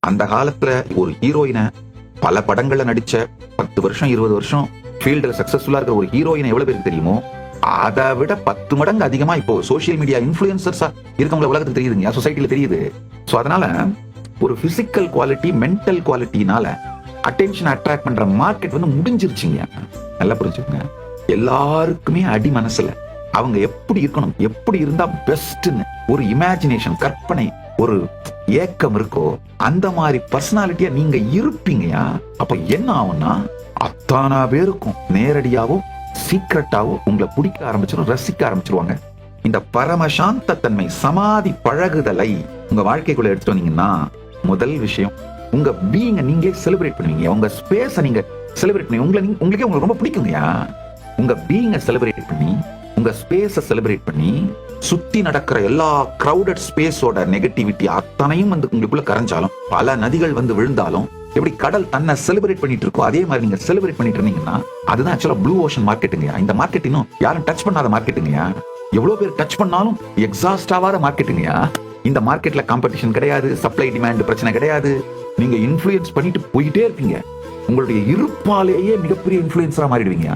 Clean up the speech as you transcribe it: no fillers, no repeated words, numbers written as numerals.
அந்த காலத்துல ஒரு ஹீரோயினை பல படங்கள்ல நடிச்ச 10 வருஷம் 20 வருஷம் ஃபீல்டுல சக்சஸ்ஃபுல்லா இருக்கிற ஒரு ஹீரோயினை எவ்வளவு பேருக்கு தெரியுமோ அதை விட 10 மடங்கு அதிகமா இப்போ சோசியல் மீடியா இன்ஃபுளுசர்ஸா இருக்கவங்க உலகத்துக்கு தெரியுதுங்க, சொசைட்டில தெரியுது. சோ அதனால ஒரு பிசிக்கல் குவாலிட்டி மென்டல் குவாலிட்டினால அட்டென்ஷன் அட்ராக்ட் பண்ற மார்க்கெட் வந்து முடிஞ்சிருச்சுங்க. நல்லா புரிஞ்சுக்கோங்க. எல்லாருக்குமே அடி மனசுல அவங்க எப்படி இருக்கணும், எப்படி இருந்தா பெஸ்ட்னு ஒரு இமேஜினேஷன், கற்பனை, ஒரு ஏக்கம் இருக்கோ அந்த மாதிரி பர்சனாலிட்டியா நீங்க இருப்பீங்கயா. அப்ப என்ன ஆகும்னா அத்தானா பேருக்கும் நேரடியாவோ சீக்கிரட்டாவோ உங்களை பிடிக்க ஆரம்பிச்சிடும், ரசிக்க ஆரம்பிச்சிருவாங்க. இந்த பரமசாந்த தன்மை சமாதி பழகுதலை உங்க வாழ்க்கைக்குள்ள எடுத்துட்டு வந்தீங்கன்னா முதல் விஷயம் உங்க பீயிங்க நீங்க செலிப்ரேட் பண்ணுவீங்க. உங்க ஸ்பேஸ நீங்க செலிப்ரேட் பண்ணி உங்களுக்கே உங்களுக்கு ரொம்ப பிடிக்குங்கயா. உங்க பீயிங்க செலிப்ரேட் பண்ணி உங்க ஸ்பேஸ செலிப்ரேட் பண்ணி சுத்தி நடக்கிற எல்லா கிரௌடட் ஸ்பேஸோட நெகட்டிவிட்டி அத்தனையும் வந்து உங்களுக்குள்ள கரைஞ்சாலும் பல நதிகள் வந்து விழுந்தாலும் எப்படி கடல் தன்னை செலிப்ரேட் பண்ணிட்டு இருக்கோ அதே மாதிரி நீங்க செலிப்ரேட் பண்ணிட்டு இருந்தீங்கன்னா அதுதான் ஆக்சுவலா ப்ளூ ஓஷன் மார்க்கெட்டுங்கயா. இந்த மார்க்கெட் இன்னும் யாரும் டச் பண்ணாத மார்க்கெட்டுங்கயா. எவ்வளவு பேர் டச் பண்ணாலும் எக்ஸாஸ்ட் ஆகாத மார்க்கெட்டுங்கயா. இந்த மார்க்கெட்ல காம்படிஷன் கிடையாது, சப்ளை டிமாண்ட் பிரச்சனை கிடையாது. நீங்க இன்ஃப்ளூயன்ஸ் பண்ணிட்டு போயிட்டே இருப்பீங்க. உங்களுடைய இருப்பாலேயே மிகப்பெரிய இன்ஃப்ளூயன்ஸரா மாறிடுவீங்க.